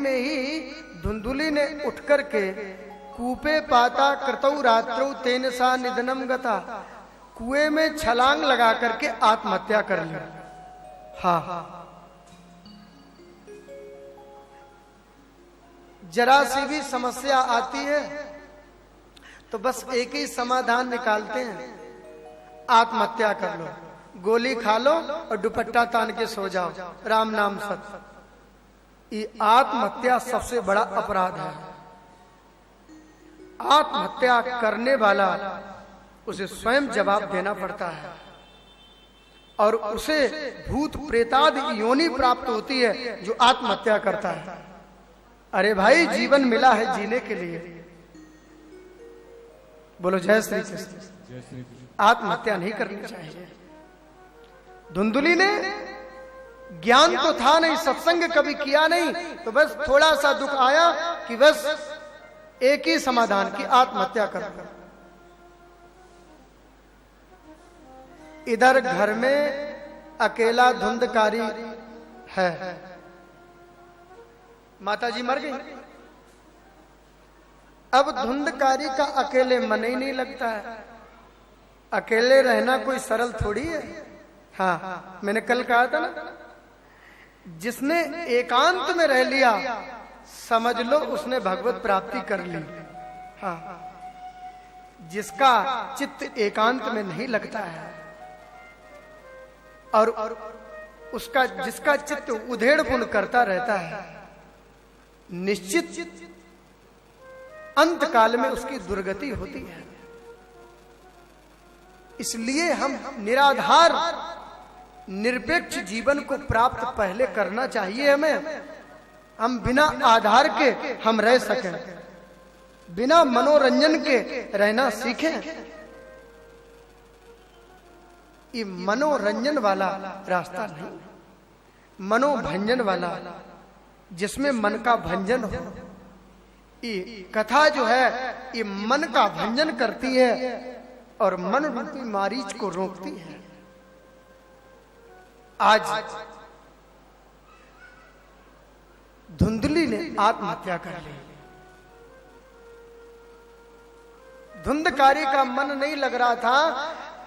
में ही धुंधुली ने उठ करके कूपे पाता कृतौ रात्रौ तेन सा निधनम गता, कुएं में छलांग लगा करके आत्महत्या कर ली। हाँ, जरा सी भी समस्या आती है तो बस एक ही समाधान निकालते हैं, आत्महत्या कर लो, गोली खा लो और दुपट्टा तान के सो जाओ, राम नाम सत्य। ये आत्महत्या सबसे बड़ा अपराध है। आत्महत्या करने वाला उसे स्वयं जवाब देना पड़ता है और उसे भूत प्रेतादि योनि प्राप्त होती है जो आत्महत्या करता है। अरे भाई, जीवन मिला है जीने के लिए, बोलो जय श्री कृष्ण। आत्महत्या नहीं करनी चाहिए। धुंधुली ने ज्ञान तो था नहीं, सत्संग कभी किया नहीं, तो बस थोड़ा सा दुख आया कि बस एक ही समाधान की आत्महत्या कर। इधर घर में अकेला धुंधकारी है, माताजी मर गई। अब धुंधकारी का अकेले मन ही नहीं लगता है। अकेले रहना कोई सरल थोड़ी है। हाँ, मैंने कल कहा था ना, जिसने एकांत में रह लिया समझ लो उसने भगवत प्राप्ति कर ली। हाँ, जिसका चित्त एकांत में नहीं लगता है और उसका जिसका चित्त उधेड़पुन करता रहता है, निश्चित अंत काल में उसकी दुर्गति होती है। इसलिए हम निराधार निरपेक्ष जीवन को प्राप्त पहले करना चाहिए हमें। हम बिना आधार के हम रह सकें, बिना मनोरंजन के रहना सीखें। ये मनोरंजन वाला रास्ता नहीं, मनोभंजन वाला, जिसमें मन का भंजन हो। ये कथा जो है ये मन का भंजन करती है और मन रूपी मारीच को रोकती है। आज धुंधली ने आत्महत्या कर ली। धुंधकारी का मन नहीं लग रहा था,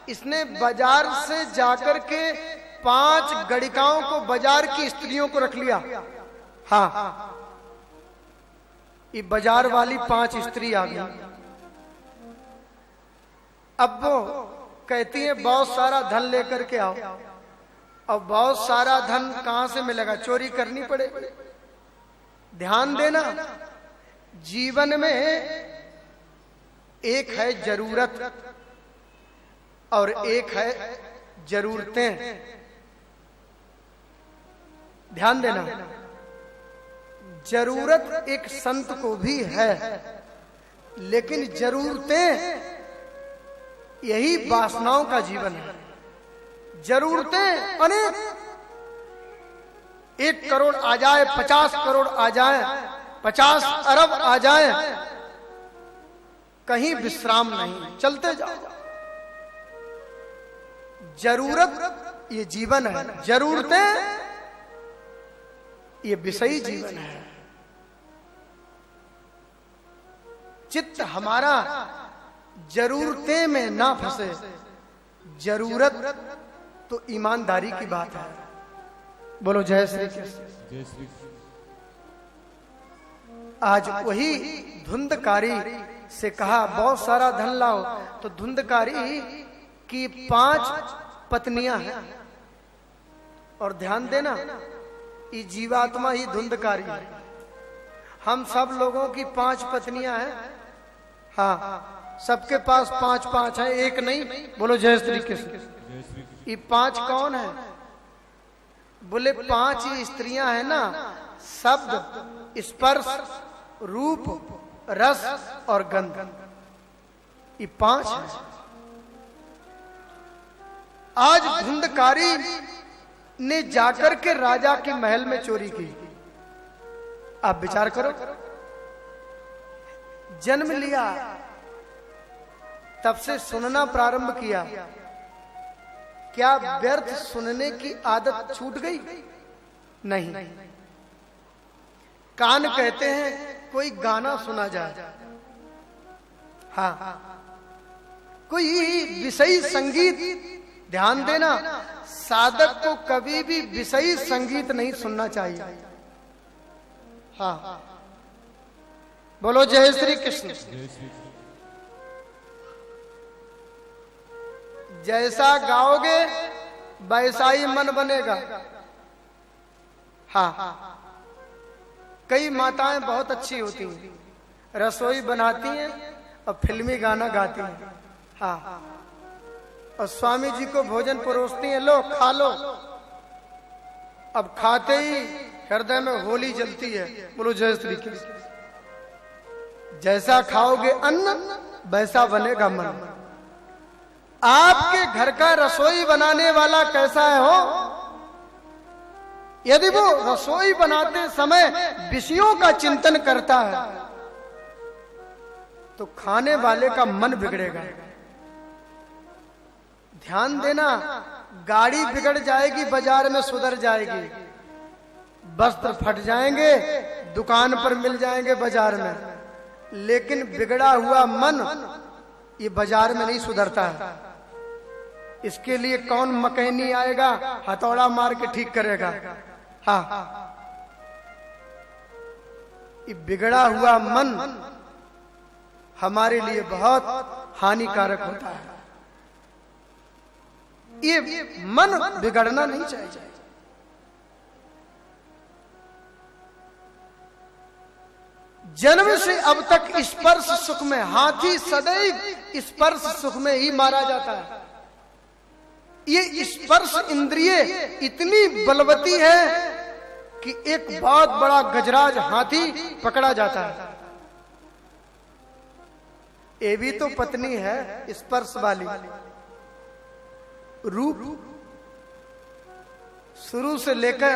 इसने बाजार से जाकर के 5 गड़िकाओं को, बाजार की स्त्रियों को रख लिया। हाँ, ये बाजार वाली 5 स्त्री आ गई। अब वो कहती है बहुत सारा धन लेकर के आओ। अब बहुत सारा धन कहां से मिलेगा? चोरी करनी पड़ेगी। ध्यान देना, जीवन में एक है जरूरत और एक है जरूरतें। ध्यान देना, जरूरत एक संत को भी है, लेकिन जरूरतें यही वासनाओं का जीवन है। जरूरतें अनेक, 1 करोड़ आ जाए, 50 करोड़ आ जाए, 50 अरब आ जाए, कहीं विश्राम नहीं, चलते जाओ। जरूरत ये जीवन है, जरूरतें ये विषयी जीवन है। चित्त हमारा जरूरतें में ना फंसे। जरूरत तो ईमानदारी की बात है। बोलो जय श्री कृष्ण। आज वही धुंधकारी से कहा बहुत सारा धन लाओ, तो धुंधकारी की 5 पत्नियां हैं। और ध्यान देना, ये जीवात्मा ही धुंधकारी है। हम सब लोगों की 5 पत्नियां हैं। हाँ, सबके पास 5-5 है, एक नहीं। बोलो जय श्री कृष्ण। ये 5 कौन है? बोले 5 ही स्त्रियां हैं ना, शब्द, स्पर्श, रूप, रस और गंध, ये 5 है। आज धुंधकारी ने जाकर के राजा के महल में चोरी की। आप विचार करो, जन्म लिया तब से सुनना प्रारंभ किया, क्या व्यर्थ सुनने की आदत छूट गई? नहीं। कान कहते हैं कोई गाना सुना जाए, हाँ, कोई विषयी संगीत। ध्यान देना, साधक को कभी भी विषयी संगीत नहीं सुनना चाहिए। हाँ, बोलो जय श्री कृष्ण। जैसा गाओगे वैसा ही मन बनेगा। हाँ, कई माताएं बहुत अच्छी होती हैं, रसोई बनाती हैं और फिल्मी गाना गाती हैं। हाँ, और स्वामी जी को भोजन परोसती हैं, लो खा लो। अब खाते ही हृदय में होली जलती है। बोलो जय श्री कृष्ण। जैसा खाओगे अन्न वैसा बनेगा मन। आपके घर का रसोई बनाने वाला कैसा है हो, यदि वो रसोई बनाते समय विषयों का चिंतन करता है तो खाने वाले का मन बिगड़ेगा। ध्यान देना, गाड़ी बिगड़ जाएगी, बाजार में सुधर जाएगी, वस्त्र फट जाएंगे, दुकान पर मिल जाएंगे बाजार में, लेकिन बिगड़ा हुआ मन ये बाजार में नहीं सुधरता है। इसके लिए कौन मकैनी आएगा, हथौड़ा मार के ठीक करेगा। हाँ, ये बिगड़ा हुआ मन हमारे लिए बहुत हानिकारक होता है। ये मन बिगड़ना नहीं चाहिए। जन्म से अब तक स्पर्श सुख में, हाथी सदैव स्पर्श सुख में ही मारा जाता है। ये स्पर्श इंद्रिय इतनी बलवती है कि एक बहुत बड़ा गजराज हाथी पकड़ा जाता है। ये भी तो पत्नी है स्पर्श वाली। रूप शुरू से लेकर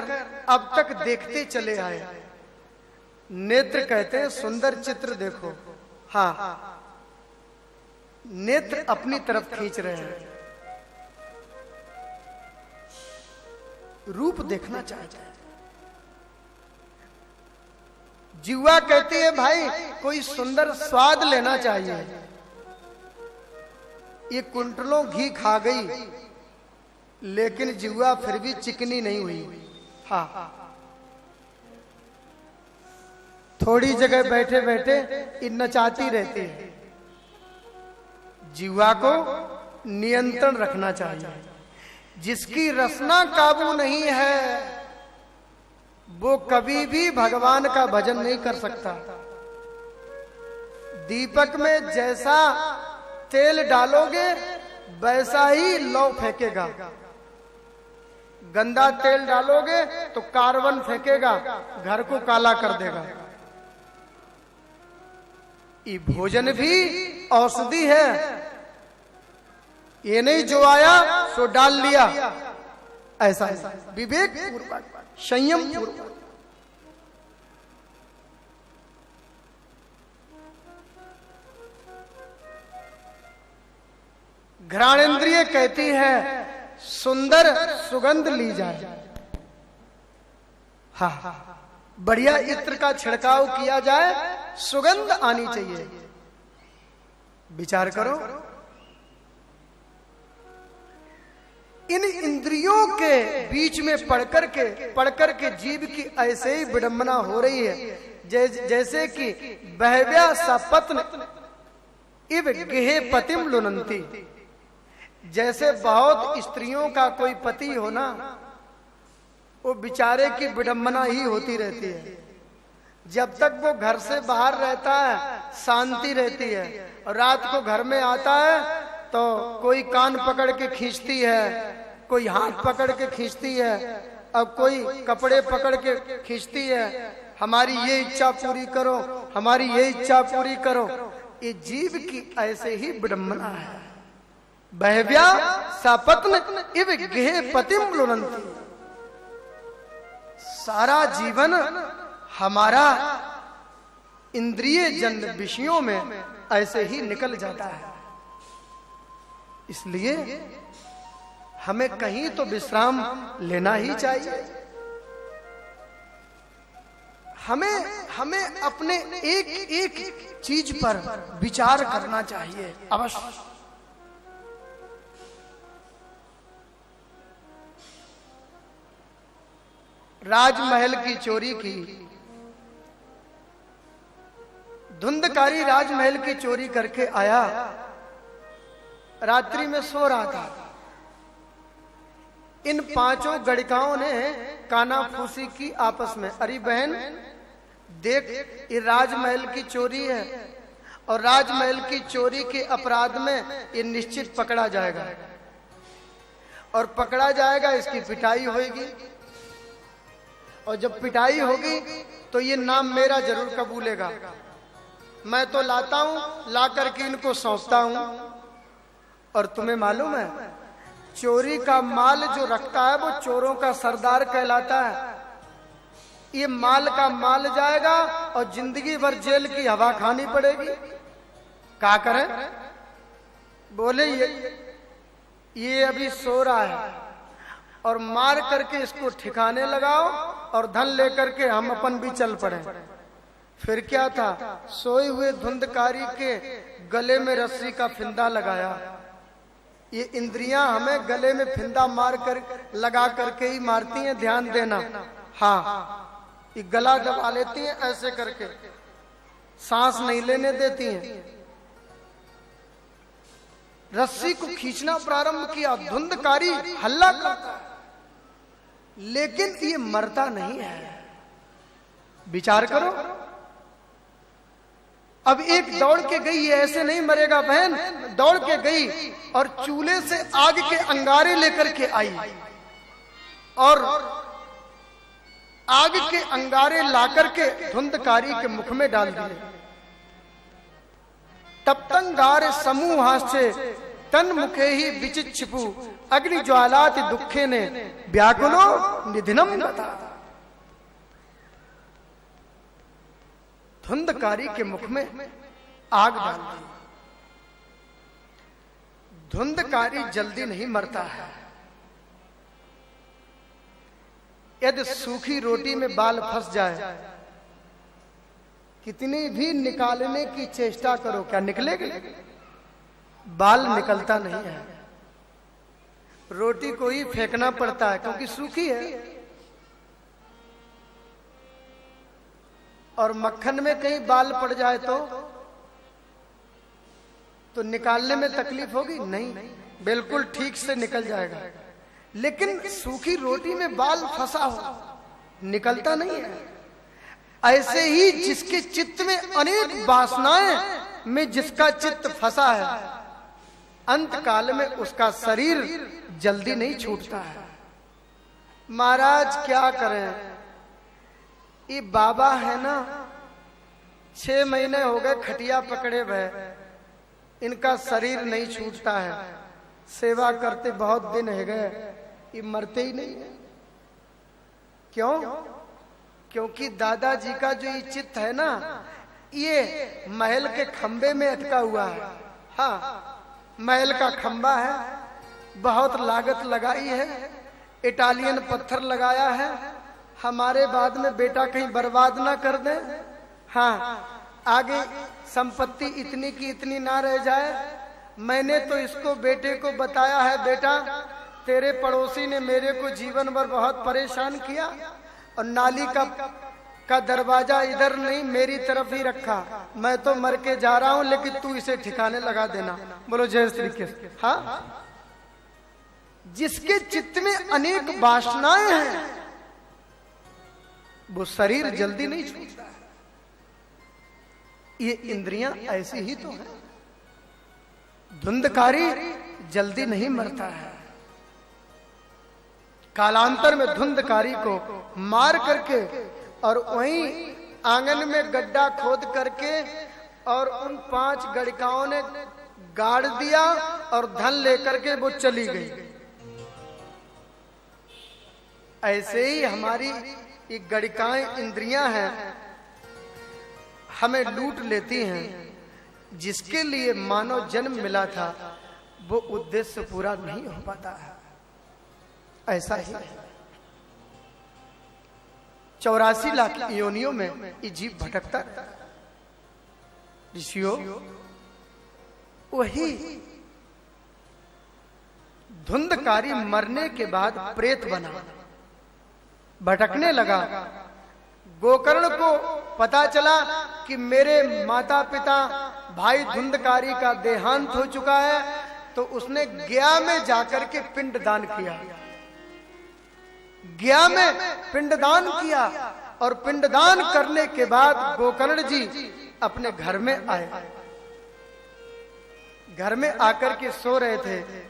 अब तक देखते चले आए। नेत्र कहते हैं सुंदर चित्र देखो। हाँ, नेत्र अपनी तरफ खींच रहे हैं, रूप देखना चाहिए। जिह्वा कहती है भाई कोई सुंदर स्वाद लेना चाहिए। ये कुंटलों घी खा गई लेकिन जिह्वा फिर भी चिकनी नहीं हुई। हाँ, थोड़ी जगह बैठे बैठे ये नचाती रहती है। जिह्वा को नियंत्रण रखना चाहिए। जिसकी रसना काबू नहीं है वो कभी भी भगवान का भजन नहीं कर सकता। दीपक में जैसा तेल डालोगे वैसा ही लौ फेंकेगा। गंदा तेल डालोगे तो कार्बन फेंकेगा, घर को काला कर देगा। ये भोजन भी औषधि है। ये नहीं जो आया सो डाल लिया, ऐसा विवेक पूर्वक, संयम पूर्वक। घ्राणेन्द्रिय कहती है सुंदर सुगंध ली जाए। हाँ, बढ़िया इत्र का छिड़काव किया जाए, सुगंध आनी चाहिए। विचार करो, इन इंद्रियों के बीच में पढ़कर के जीव की ऐसे ही विडंबना हो रही है जैसे कि बहव्या सपत्न इव गेहे पतिम लुनंती। जैसे बहुत स्त्रियों का कोई पति हो ना, वो बेचारे की विडंबना ही होती रहती है। जब तक वो घर से बाहर रहता है शांति रहती है, और रात को घर में आता है तो कोई कान पकड़ के खींचती है, कोई हाथ पकड़ के खींचती है, अब कोई कपड़े पकड़ के खींचती है, हमारी ये इच्छा पूरी करो, हमारी ये इच्छा पूरी करो। ये जीव की ऐसे ही विडंबना है। बहव्या सपत्न इव गेहे पतिम लुनंती। सारा जीवन हमारा इंद्रिय जन्य विषयों में ऐसे ही निकल जाता है। इसलिए हमें कहीं तो विश्राम लेना ही चाहिए। हमें अपने एक एक चीज पर विचार करना चाहिए अवश्य। राजमहल की चोरी की, धुंधकारी राजमहल की चोरी करके आया, रात्रि में सो रहा था। इन पांचों गणिकाओं ने कानाफूसी की आपस में, अरे बहन देख ये राजमहल की चोरी है और राजमहल की चोरी के अपराध में ये निश्चित पकड़ा जाएगा और पकड़ा जाएगा इसकी पिटाई होगी और जब पिटाई होगी तो ये नाम मेरा जरूर कबूलेगा। मैं तो लाता हूं, ला करके इनको सौंपता हूं। और तुम्हें मालूम है चोरी का माल जो रखता है वो चोरों का सरदार कहलाता है। ये माल का माल जाएगा और जिंदगी भर जेल की हवा खानी पड़ेगी। क्या करें? बोले ये अभी सो रहा है और मार करके इसको ठिकाने लगाओ और धन लेकर के हम अपन भी चल पड़े। फिर क्या था, सोए हुए धुंधकारी के गले में रस्सी का फिंदा लगाया। ये इंद्रियां हमें गले में फिंदा मार कर लगा करके ही मारती हैं, ध्यान देना। हाँ, ये गला दबा लेती हैं ऐसे करके, सांस नहीं लेने देती हैं। रस्सी को खींचना प्रारंभ किया, धुंधकारी हल्ला करता, लेकिन ये मरता नहीं है। विचार करो, अब एक दौड़ के गई, ये ऐसे नहीं मरेगा बहन, दौड़ के गई और चूल्हे से आग के अंगारे लेकर के आई और आग के अंगारे लाकर के धुंधकारी के मुख में डाल दिए। तब तंगार समूह से तन मुखे ही विचित छिपू अग्नि ज्वालाति दुखे ने व्याकुलो निधिनम गता। धुंधकारी के मुख में आग डाल दी। धुंधकारी जल्दी नहीं मरता है। यदि सूखी रोटी में बाल फंस जाए, कितनी भी निकालने की चेष्टा करो, क्या निकलेगी? बाल निकलता नहीं है। रोटी को ही फेंकना पड़ता है क्योंकि सूखी है। और मक्खन में कहीं बाल पड़ जाए तो निकालने में तकलीफ होगी? नहीं, बिल्कुल ठीक से निकल जाएगा। लेकिन सूखी रोटी में बाल फंसा हो, निकलता नहीं है। ऐसे ही जिसके चित्त में अनेक वासनाएं में जिसका चित्त फंसा है, अंत काल में उसका शरीर जल्दी नहीं छूटता है। महाराज क्या करें, ये बाबा है ना, 6 महीने हो गए खटिया पकड़े हुए, इनका शरीर नहीं छूटता है। सेवा करते बहुत दिन हो गए, ये मरते ही नहीं है। क्यों? क्योंकि दादाजी का जो ये चित्त है ना, ये महल के खंबे में अटका हुआ है। हाँ, महल का खंबा है, बहुत लागत लगाई है, इटालियन पत्थर लगाया है, हमारे बाद में बेटा कहीं बर्बाद ना कर दे। हाँ, आगे संपत्ति इतनी की इतनी ना रह जाए। मैंने तो इसको बेटे को बताया है, बेटा तेरे पड़ोसी ने मेरे को जीवन भर बहुत परेशान किया और नाली का दरवाजा इधर नहीं मेरी तरफ ही रखा। मैं तो मर के जा रहा हूं, लेकिन तू इसे ठिकाने लगा देना। बोलो जय श्री कृष्ण। हाँ, जिसके चित्त में अनेक वासनाएं हैं वो शरीर जल्दी नहीं छूटता है। ये इंद्रियां ऐसी ही तो है। धुंधकारी जल्दी नहीं मरता है। कालांतर में धुंधकारी को मार करके और वहीं आंगन में गड्ढा खोद करके और उन 5 गणिकाओं ने गाड़ दिया और धन लेकर के वो चली गई। ऐसे ही हमारी ये गणिकाएं इंद्रियां हैं, हमें लूट लेती हैं। जिसके लिए मानव जन्म मिला था वो उद्देश्य पूरा नहीं हो पाता है। ऐसा ही 84 लाख योनियों में ये जीव भटकता रहता है। ऋषियों, वही धुंधकारी मरने के बाद प्रेत बना, भटकने लगा। गोकर्ण को पता चला कि मेरे माता पिता भाई धुंधकारी का देहांत हो चुका है, तो उसने गया में जाकर के पिंडदान किया। गया में पिंडदान किया और पिंडदान करने के बाद गोकर्ण जी अपने घर में आए। घर में आकर के सो रहे थे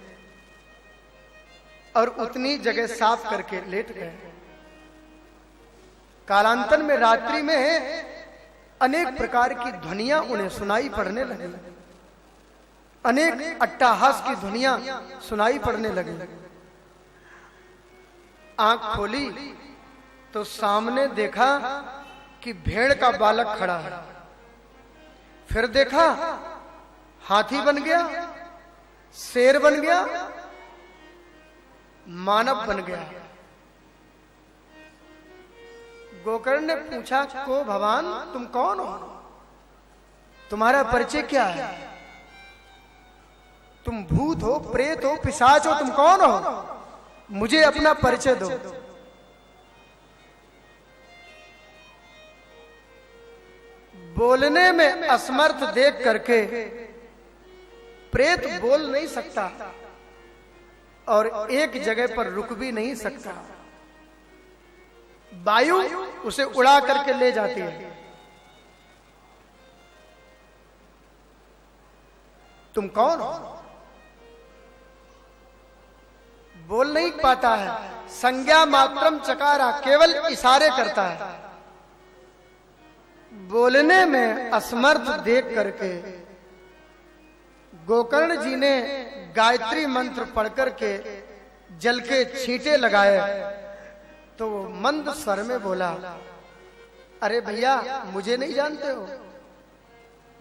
और उतनी जगह साफ करके लेट गए। कालांतर में रात्रि में अनेक प्रकार की ध्वनियां उन्हें सुनाई पड़ने लगी, अनेक अट्टहास की ध्वनियां सुनाई पड़ने लगी। आंख खोली तो सामने देखा कि भेड़ का बालक खड़ा है। फिर देखा हाथी बन गया, शेर बन गया, मानव बन गया। गोकर्ण ने पूछा, को भगवान तुम कौन हो? तुम्हारा परिचय क्या है? तुम भूत हो, प्रेत हो, पिशाच हो, तुम कौन हो? मुझे अपना परिचय दो। बोलने में असमर्थ देख करके प्रेत बोल नहीं सकता और एक जगह पर रुक भी नहीं सकता। वायु उसे उड़ा करके ले जाती है। तुम कौन हो? बोल नहीं पाता है, संज्ञा मात्रम चकारा, केवल इशारे करता है। बोलने में असमर्थ देख करके गोकर्ण जी ने गायत्री मंत्र पढ़ करके जल के छींटे लगाए तो वो मंद स्वर में बोला, अरे भैया मुझे नहीं जानते हो?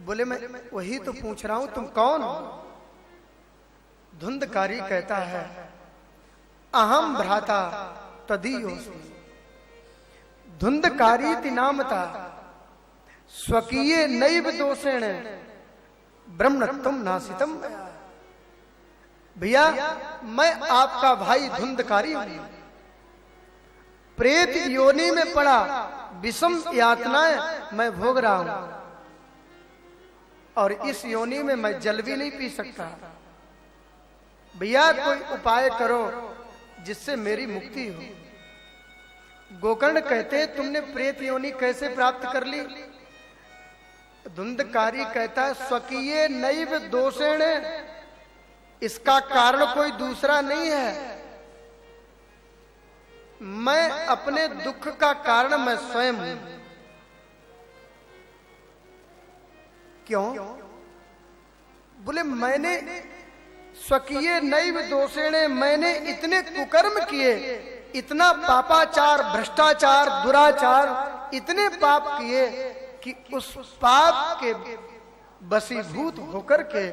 बोले मैं वही तो पूछ रहा हूं, तुम कौन हो? धुंधकारी कहता है, अहम भ्राता तदीयोस्मि धुंधकारी नामता स्वकीय नैव दोषेण ब्रह्मणत्वम नासितम। भैया मैं आपका भाई धुंधकारी हूं, प्रेत योनि में पड़ा विषम यातनाएं मैं भोग रहा हूं और इस योनि में मैं जल भी नहीं पी सकता। भैया कोई उपाय करो जिससे मेरी मुक्ति हो। गोकर्ण कहते हैं, तुमने प्रेत योनि कैसे प्राप्त कर ली? धुंधकारी कहता है, स्वकीय नैव दोषेण, इसका कारण कोई दूसरा नहीं है। मैं अपने दुख का कारण मैं स्वयं हूं। क्यों? बोले मैंने स्वकीय नैव दोषेण, मैंने इतने कुकर्म किए, इतना पापाचार, भ्रष्टाचार, दुराचार, इतने पाप किए कि उस पाप के वशीभूत होकर के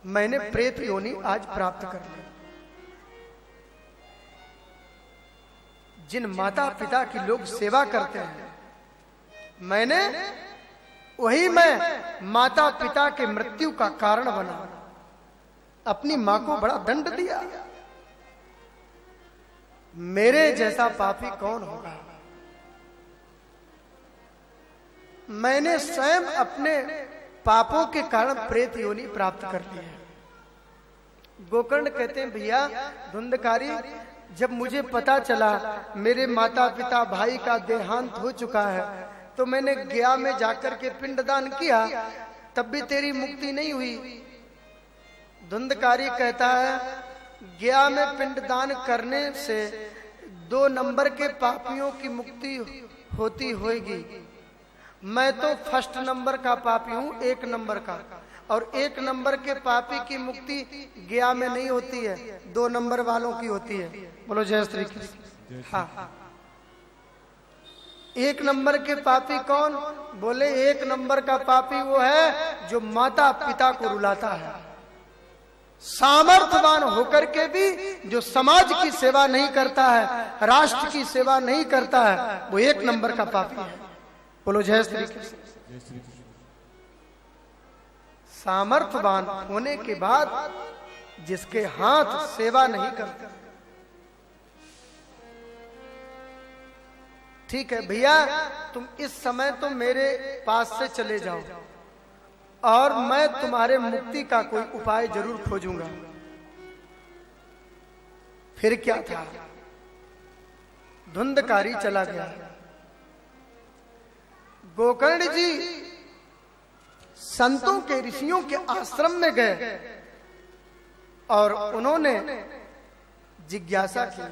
मैंने प्रेत योनि आज प्राप्त कर ली। जिन माता पिता की लोग सेवा करते हैं, मैंने वही मैं माता पिता के मृत्यु का कारण बना, अपनी मां को बड़ा दंड दिया। मेरे जैसा पापी कौन होगा? मैंने स्वयं अपने पापों के कारण प्रेत योनि प्राप्त कर ली है। गोकर्ण कहते हैं, भैया धुंधकारी, जब मुझे पता चला मेरे माता पिता भाई का देहांत हो चुका है तो मैंने गया में जाकर के पिंडदान किया, तब भी तेरी मुक्ति नहीं हुई। धुंधकारी कहता है, गया में पिंडदान करने से 2 नंबर के पापियों की मुक्ति होती होगी। मैं तो फर्स्ट नंबर का पापी हूं, 1 नंबर का, और 1 नंबर के पापी की मुक्ति गया में नहीं होती है, 2 नंबर वालों की होती है। बोलो जय श्री कृष्ण। हाँ, 1 नंबर के पापी कौन? बोले 1 नंबर का पापी वो है जो माता पिता को रुलाता है। सामर्थ्यवान होकर के भी जो समाज की सेवा नहीं करता है, राष्ट्र की सेवा नहीं करता है, वो एक नंबर का पापी है। बोलो जय श्री कृष्ण। सामर्थ्यवान होने के बाद जिसके हाथ सेवा नहीं करते, ठीक है भैया, तुम इस समय तो मेरे पास से चले जाओ और मैं तुम्हारे मुक्ति का कोई उपाय जरूर खोजूंगा। फिर क्या था, धुंधकारी चला गया। गोकर्ण जी संतों के, ऋषियों के आश्रम में गए और उन्होंने जिज्ञासा की।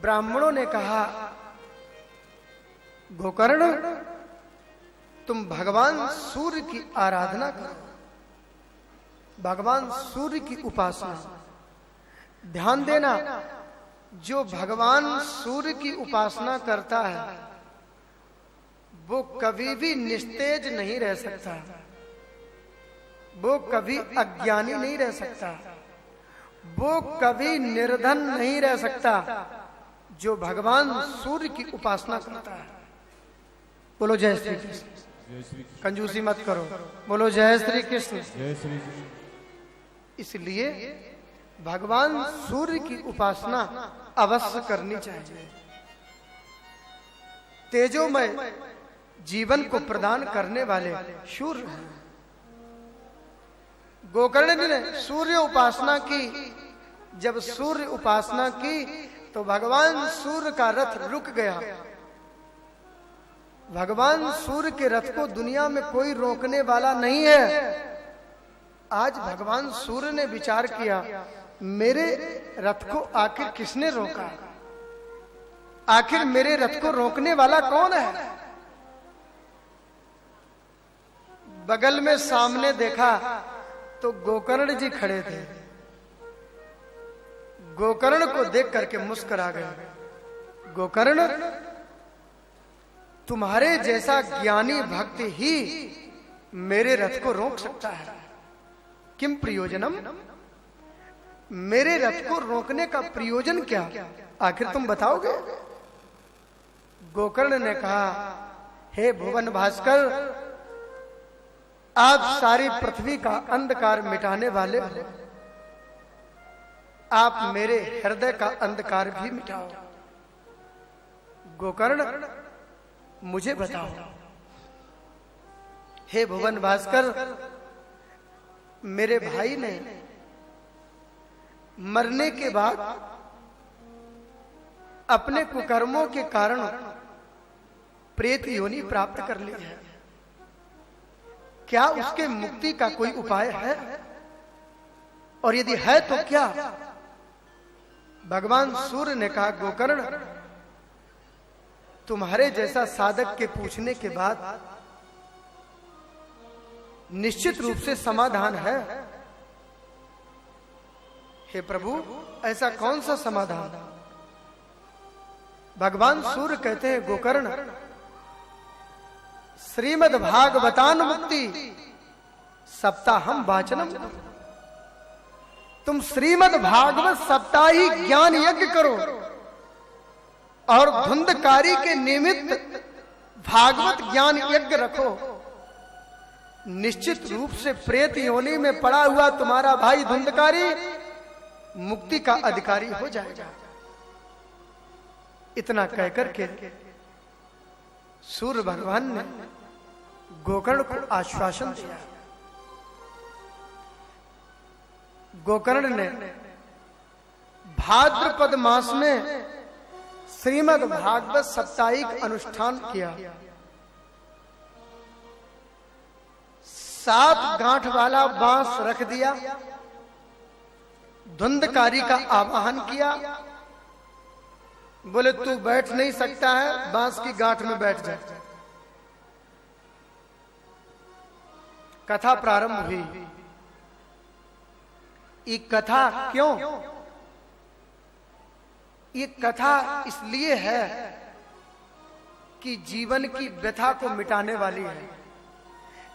ब्राह्मणों ने कहा, गोकर्ण तुम भगवान सूर्य की आराधना करो, भगवान सूर्य की उपासना। ध्यान देना, जो भगवान सूर्य की उपासना करता है वो कभी भी निस्तेज नहीं रह सकता, वो कभी अज्ञानी नहीं रह सकता, वो कभी निर्धन नहीं रह सकता। जो भगवान सूर्य की उपासना करता है, बोलो जय श्री कृष्ण। कंजूसी मत करो, बोलो जय श्री कृष्ण। इसलिए भगवान सूर्य की उपासना अवश्य करनी चाहिए। तेजोमय जीवन को प्रदान करने वाले सूर्य हैं। गोकर्ण ने सूर्य उपासना की। जब सूर्य उपासना की तो भगवान सूर्य का रथ रुक गया। भगवान सूर्य के रथ को दुनिया में कोई रोकने वाला नहीं है। आज भगवान सूर्य ने विचार किया, मेरे रथ को आखिर किसने रोका, आखिर मेरे रथ को रोकने वाला कौन है। बगल में सामने देखा तो गोकर्ण जी खड़े थे। गोकर्ण को देख करके मुस्कुरा गए। गोकर्ण, तुम्हारे जैसा ज्ञानी भक्त ही मेरे रथ को रोक सकता है। किम प्रयोजनम, मेरे रथ को रोकने का प्रयोजन क्या, आखिर तुम बताओगे। गोकर्ण ने कहा, हे भुवन भास्कर, आप सारी पृथ्वी का अंधकार मिटाने वाले हो, आप मेरे हृदय का अंधकार भी मिटाओ। गोकर्ण, मुझे बताओ, हे भुवन भास्कर, मेरे भाई ने मरने के बाद अपने कुकर्मों के कारण प्रेत योनि प्राप्त कर ली है, क्या उसके मुक्ति का कोई उपाय है, और यदि है तो क्या। भगवान सूर्य ने कहा, गोकर्ण, तुम्हारे जैसा साधक के पूछने के बाद निश्चित रूप से समाधान है। हे प्रभु, ऐसा कौन सा समाधान। भगवान सूर्य कहते हैं, गोकर्ण, श्रीमद् भागवतान मुक्ति सप्ताहम वाचनम, तुम श्रीमद् भागवत सप्ताही ज्ञान यज्ञ करो और धुंधकारी के निमित्त भागवत ज्ञान यज्ञ रखो। निश्चित रूप से प्रेत योनि में पड़ा हुआ तुम्हारा भाई धुंधकारी मुक्ति का अधिकारी हो जाएगा। इतना कहकर के सूर्य भगवान ने गोकर्ण को आश्वासन दिया। गोकर्ण ने भाद्रपद मास में श्रीमद् भागवत साप्ताहिक अनुष्ठान किया। 7 गांठ वाला बांस रख दिया, धुंधकारी का आवाहन किया, बोले तू बैठ नहीं सकता है, बांस की गांठ में बैठ जा। कथा प्रारंभ हुई। ये कथा क्यों, ये कथा इसलिए है कि जीवन की व्यथा को मिटाने वाली है।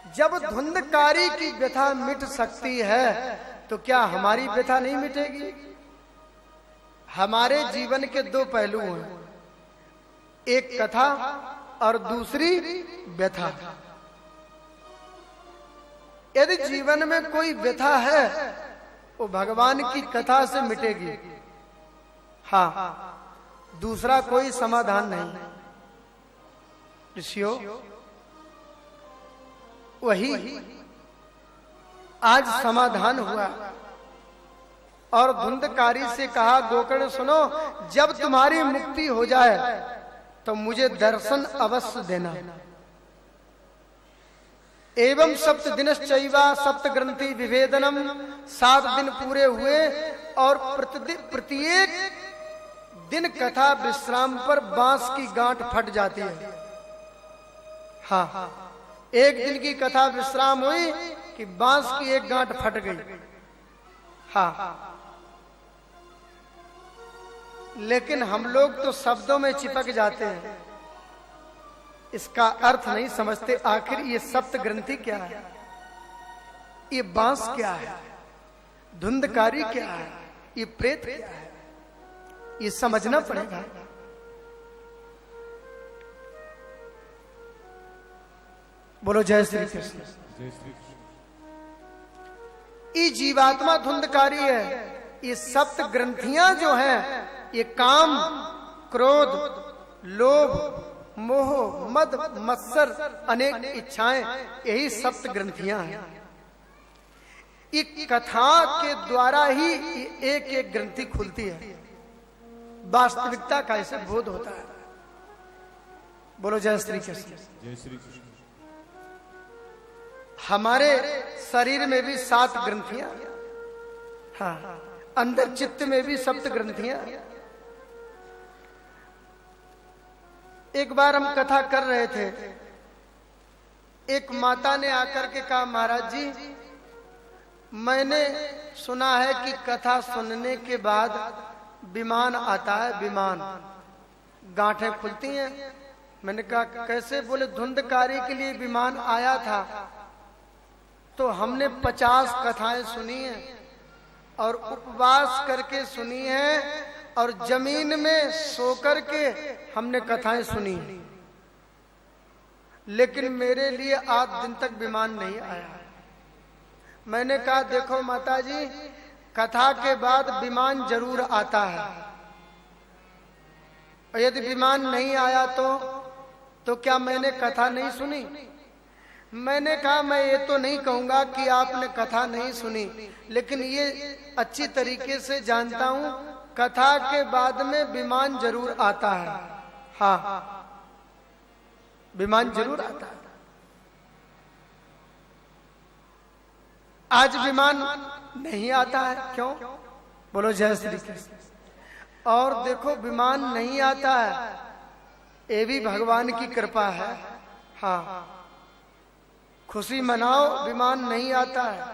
जब धुंधकारी की व्यथा मिट सकती है तो क्या हमारी व्यथा नहीं मिटेगी? हमारे जीवन के दो पहलू हैं, एक कथा और दूसरी व्यथा। यदि जीवन में कोई व्यथा है वो भगवान की कथा से मिटेगी। हाँ, दूसरा कोई समाधान नहीं। ऋषियों, वही आज समाधान हुआ और धुंधकारी से कहा, गोकर्ण सुनो, जब तुम्हारी मुक्ति हो जाए तो मुझे दर्शन अवश्य देना। एवं सप्त दिनश्चैवा सप्त ग्रंथि विभेदनम, 7 दिन पूरे हुए और प्रत्येक दिन कथा विश्राम पर बांस की गांठ फट जाती है। हाँ, एक दिन की कथा विश्राम हुई कि बांस की एक गांठ फट गई। हाँ, लेकिन हम लोग तो शब्दों में चिपक जाते हैं, इसका अर्थ नहीं समझते। आखिर ये सप्त ग्रंथि क्या है, ये बांस क्या है, धुंधकारी क्या है, ये प्रेत क्या है, ये समझना पड़ेगा। बोलो जय श्री कृष्ण। ये जीवात्मा धुंधकारी है। ये सप्त ग्रंथियां जो हैं, ये काम, क्रोध, लोभ, मोह, मद, मत्सर, अनेक इच्छाएं, यही सप्त ग्रंथियां हैं। ये कथा के द्वारा ही एक एक ग्रंथि खुलती है, वास्तविकता का इसे बोध होता है। बोलो जय श्री कृष्ण। जय श्री कृष्ण। हमारे शरीर में भी 7 ग्रंथियां, हाँ, अंदर चित्त में भी सप्त ग्रंथियां। एक बार हम कथा कर रहे थे, एक माता ने आकर के कहा, महाराज जी, मैंने सुना है कि कथा सुनने के बाद विमान आता है, विमान, गांठें खुलती हैं। मैंने कहा कैसे? बोले धुंधकारी के लिए विमान आया था तो हमने 50 कथाएं सुनी हैं और उपवास करके सुनी है और जमीन में सो करके हमने कथाएं सुनी, लेकिन मेरे लिए आज दिन तक विमान नहीं आया। मैंने कहा देखो माता जी, कथा के बाद विमान जरूर आता है, और यदि विमान नहीं आया तो क्या मैंने कथा नहीं सुनी? मैंने कहा मैं ये तो नहीं कहूंगा कि आपने कथा नहीं सुनी, लेकिन ये अच्छी तरीके से जानता हूं कथा के बाद में विमान जरूर आता है। हाँ, विमान जरूर आता है। आज विमान नहीं आता है, क्यों? बोलो जय श्री कृष्ण। और देखो विमान नहीं आता है, ये भी भगवान की कृपा है। हाँ, खुशी मनाओ, विमान नहीं आता है।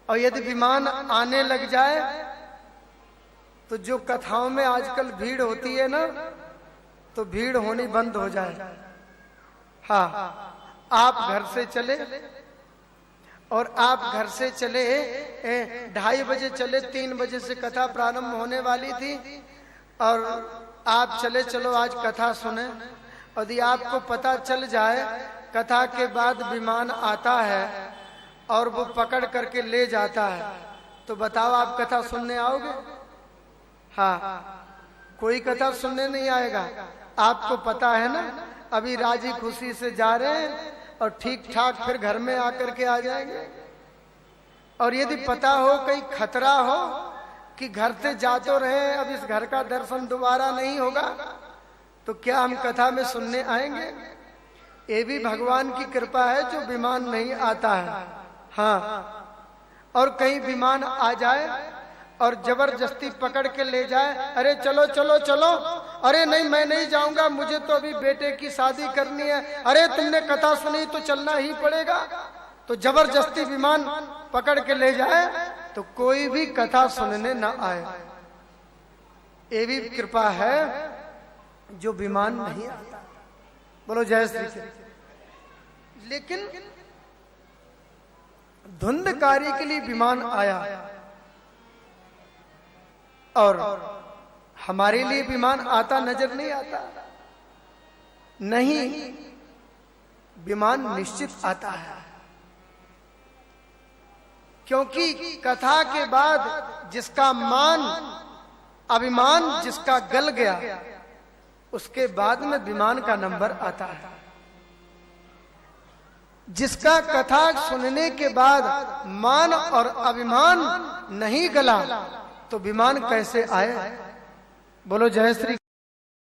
और यदि विमान आने लग जाए तो जो कथाओं में आजकल भीड़ होती है ना, तो भीड़ होनी बंद हो जाए। हाँ, आप घर से चले और आप घर से चले 2:30 बजे चले, 3 बजे से कथा प्रारंभ होने वाली थी और आप चले चलो आज कथा सुने। यदि आपको पता चल जाए कथा के बाद विमान आता है और वो पकड़ करके ले जाता है, तो बताओ आप कथा सुनने आओगे? हाँ, कोई कथा सुनने नहीं आएगा। आपको पता है ना, अभी राजी खुशी से जा रहे हैं और ठीक ठाक फिर घर में आकर के आ जाएंगे। और यदि पता हो कहीं खतरा हो कि घर से जा तो रहे, अब इस घर का दर्शन दोबारा नहीं होगा, तो क्या हम कथा में सुनने आएंगे? ये भी भगवान की कृपा है जो विमान नहीं आता है। हाँ, और कहीं विमान आ जाए और जबरदस्ती पकड़ के ले जाए, अरे चलो चलो चलो, अरे नहीं मैं नहीं जाऊंगा, मुझे तो अभी बेटे की शादी करनी है, अरे तुमने कथा सुनी तो चलना ही पड़ेगा, तो जबरदस्ती विमान पकड़ के ले जाए तो कोई भी कथा सुनने न आए। ये भी कृपा है जो विमान नहीं आता। बोलो जय श्री कृष्ण। लेकिन धुंधकारी के लिए विमान आया और हमारे लिए विमान आता नजर नहीं आता। नहीं, विमान निश्चित आता है, क्योंकि कथा के बाद जिसका मान अभिमान जिसका गल गया, उसके बाद में विमान का नंबर आता है। जिसका कथा सुनने के बाद मान और अभिमान नहीं गला, तो विमान कैसे आए? बोलो जय श्री।